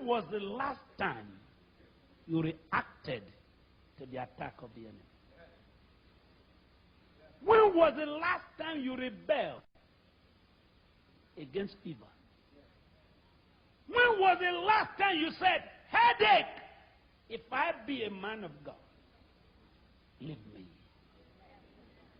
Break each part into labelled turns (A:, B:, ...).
A: When was the last time you reacted to the attack of the enemy? When was the last time you rebelled against evil? When was the last time you said, headache, if I be a man of God, leave me.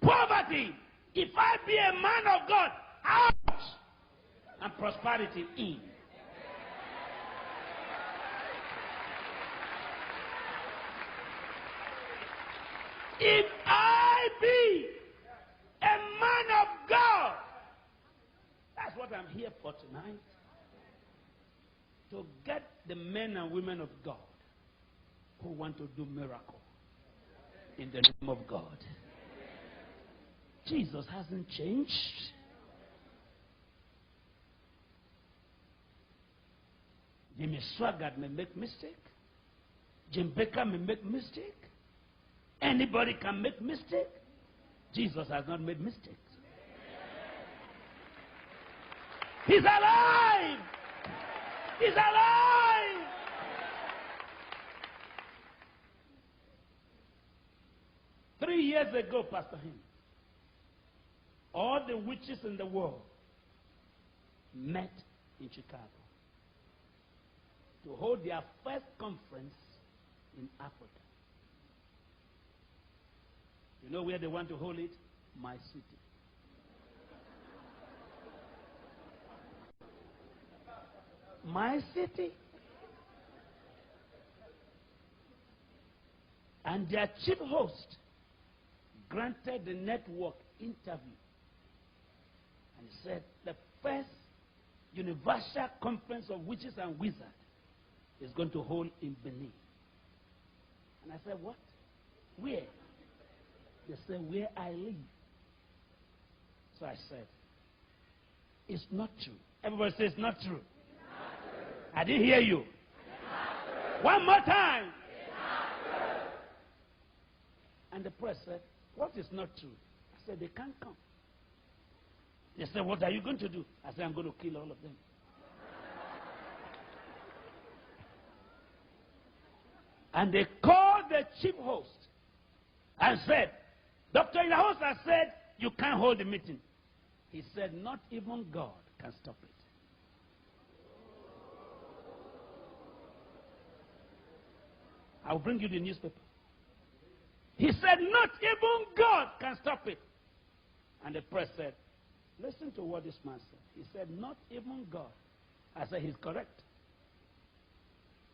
A: Poverty, if I be a man of God, out. And prosperity, in. If I be a man of God, that's what I'm here for tonight. To get the men and women of God who want to do miracle in the name of God. Jesus hasn't changed. Jimmy Swaggart may make mistake. Jim Baker may make mistake. Anybody can make mistake. Jesus has not made mistakes. He's alive. He's alive. Three years ago, Pastor Him, all the witches in the world met in Chicago to hold their first conference in Africa. You know where they want to hold it? My city. My city. And their chief host granted the network interview. And he said, the first universal conference of witches and wizards is going to hold in Benin. And I said, what? Where? They said, where I live. So I said, it's not true. Everybody says it's not true. It's not true. I didn't hear you. One more time. It's not true. And the press said, what is not true? I said, they can't come. They said, what are you going to do? I said, I'm going to kill all of them. And they called the chief host and said, Dr. Idahosa said, you can't hold the meeting. He said, not even God can stop it. I'll bring you the newspaper. He said, not even God can stop it. And the press said, listen to what this man said. He said, not even God. I said, he's correct.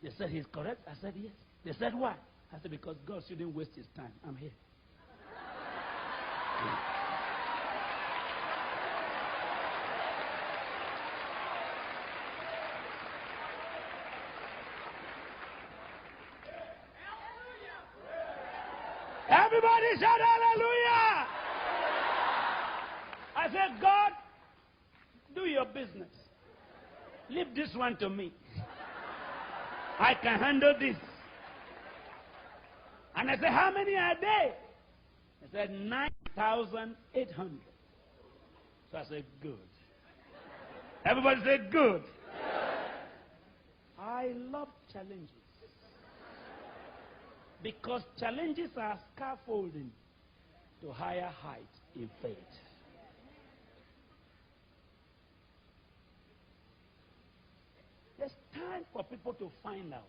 A: They said, he's correct. I said, yes. They said, why? I said, because God shouldn't waste his time. I'm here. Everybody shout hallelujah! I said, God, do your business. Leave this one to me. I can handle this. And I said, how many are there? I said, 9,800. So I said, good. Everybody said, good. I love challenges. Because challenges are scaffolding to higher heights in faith. There's time for people to find out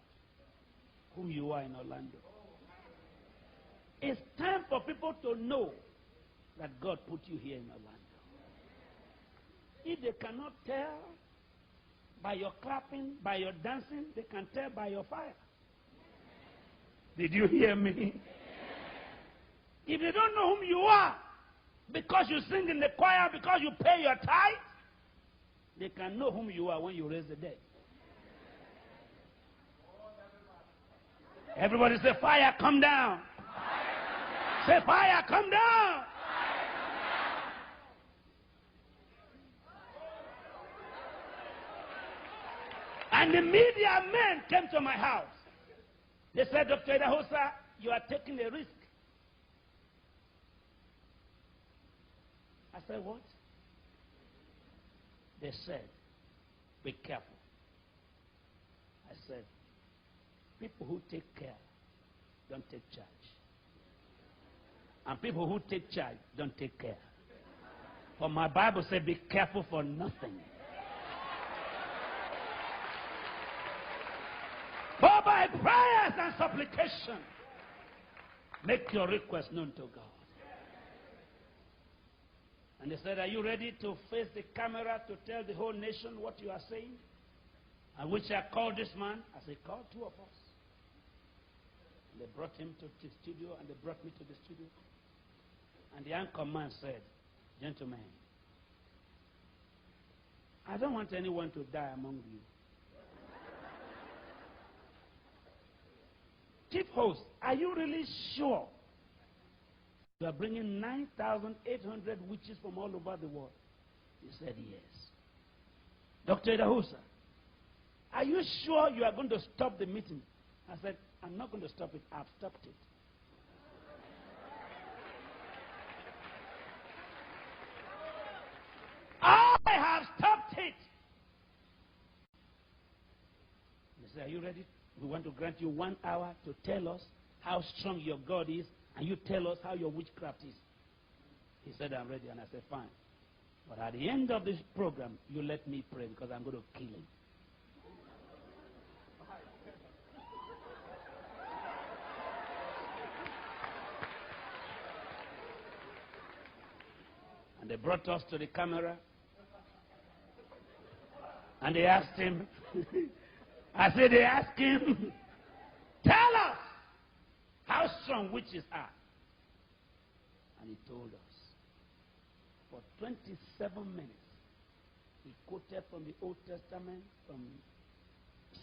A: who you are in Orlando. It's time for people to know that God put you here in Orlando. If they cannot tell by your clapping, by your dancing, they can tell by your fire. Did you hear me? If they don't know whom you are, because you sing in the choir, because you pay your tithe, they can know whom you are when you raise the dead. Everybody say, fire, come down. Say, fire, come down. And the media men came to my house. They said, Dr. Idahosa, you are taking a risk. I said, what? They said, be careful. I said, people who take care don't take charge. And people who take charge don't take care. For my Bible says, be careful for nothing. But by prayers and supplication, make your request known to God. And they said, are you ready to face the camera to tell the whole nation what you are saying? And which I called this man. I said, call two of us. And they brought him to the studio, and they brought me to the studio. And the anchor man said, gentlemen, I don't want anyone to die among you. Chief host, are you really sure you are bringing 9,800 witches from all over the world? He said, yes. Dr. Idahosa, are you sure you are going to stop the meeting? I said, I'm not going to stop it. I've stopped it. I have stopped it. He said, are you ready? We want to grant you 1 hour to tell us how strong your God is, and you tell us how your witchcraft is. He said, I'm ready. And I said, fine. But at the end of this program, you let me pray, because I'm going to kill him. And they brought us to the camera. And they asked him, I said, they asked him, tell us how strong witches are. And he told us. For 27 minutes, he quoted from the Old Testament, from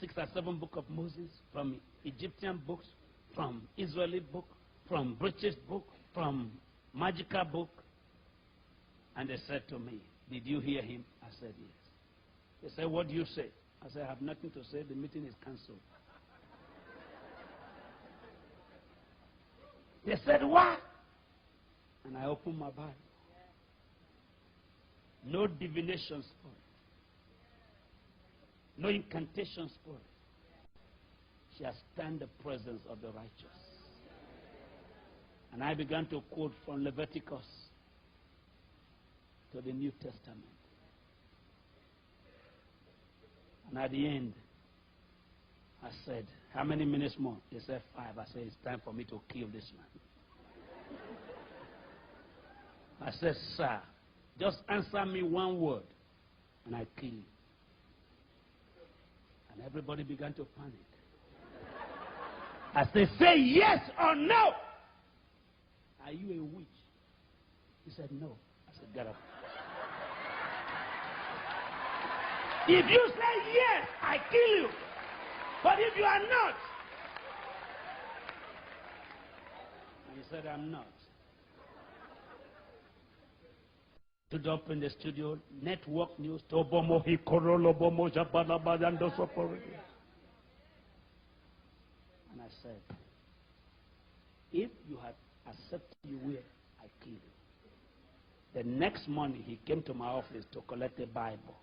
A: 6 or 7 books of Moses, from Egyptian books, from Israeli book, from British book, from magical book. And they said to me, did you hear him? I said, yes. They said, what do you say? I said, I have nothing to say. The meeting is cancelled. They said, what? And I opened my Bible. No divination spirit. No incantation spirit shall stand the presence of the righteous. And I began to quote from Leviticus to the New Testament. And at the end, I said, how many minutes more? They said 5. I said, it's time for me to kill this man. I said, sir, just answer me one word, and I kill you. And everybody began to panic. I said, say yes or no. Are you a witch? He said, no. I said, get up. If you say yes, I kill you. But if you are not, and he said, I'm not. Stood up in the studio, network news, and I said, if you had accepted you will, I kill you. The next morning, he came to my office to collect a Bible.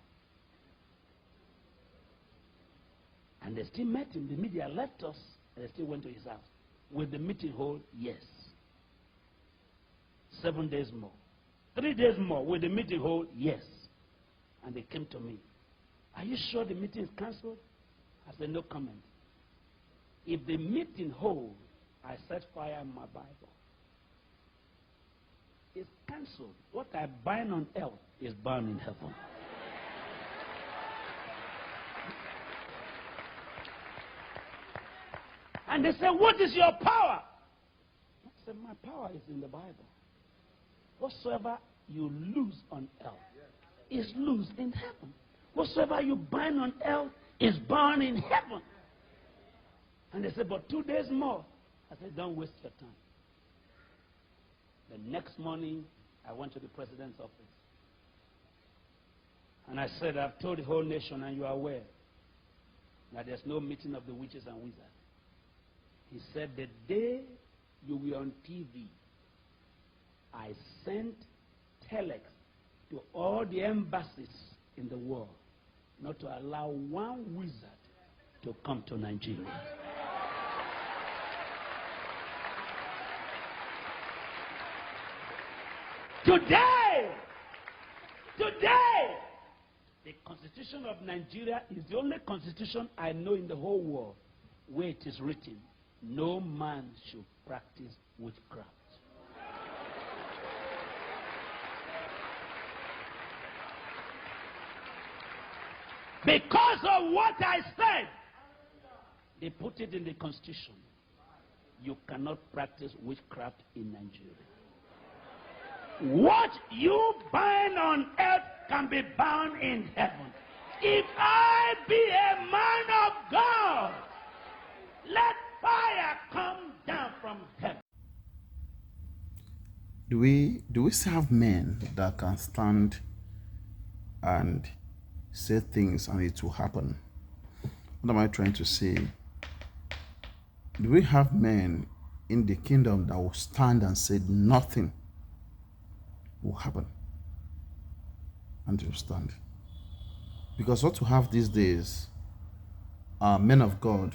A: And they still met him. The media left us, and they still went to his house. Will the meeting hold? Yes. 7 days more. 3 days more. Will the meeting hold? Yes. And they came to me. Are you sure the meeting is cancelled? I said, no comment. If the meeting holds, I set fire in my Bible. It's cancelled. What I bind on earth is bound in heaven. And they said, what is your power? I said, my power is in the Bible. Whatsoever you lose on earth is loose in heaven. Whatsoever you bind on earth is bound in heaven. And they said, but 2 days more. I said, don't waste your time. The next morning, I went to the president's office. And I said, I've told the whole nation, and you are aware, that there's no meeting of the witches and wizards. He said, the day you were on TV, I sent telex to all the embassies in the world not to allow one wizard to come to Nigeria. Today, the Constitution of Nigeria is the only constitution I know in the whole world where it is written, no man should practice witchcraft. Because of what I said, they put it in the Constitution. You cannot practice witchcraft in Nigeria. What you bind on earth can be bound in heaven. If I be a man of God, let fire come down from heaven.
B: Do we still have men that can stand and say things and it will happen? What am I trying to say? Do we have men in the kingdom that will stand and say nothing will happen and they will stand? Because what we have these days are men of God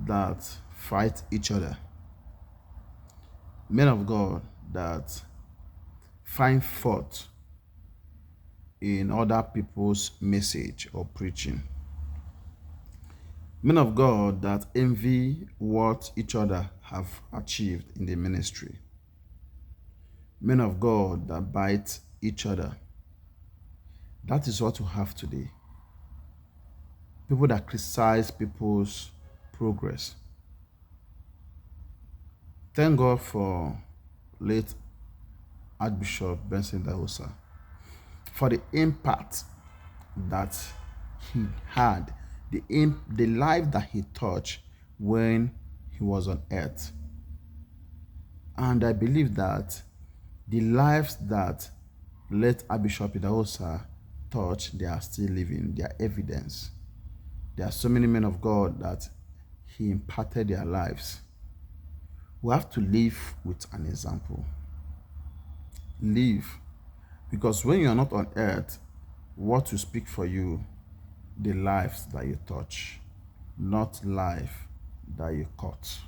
B: that fight each other, men of God that find fault in other people's message or preaching, men of God that envy what each other have achieved in the ministry, men of God that bite each other. That is what we have today. People that criticize people's progress. Thank God for late Archbishop Benson Idahosa, for the impact that he had, the life that he touched when he was on earth. And I believe that the lives that late Archbishop Idahosa touched, they are still living, they are evidence. There are so many men of God that he imparted their lives. We have to live with an example. Live. Because when you are not on earth, what will speak for you? The lives that you touch, not life that you cut.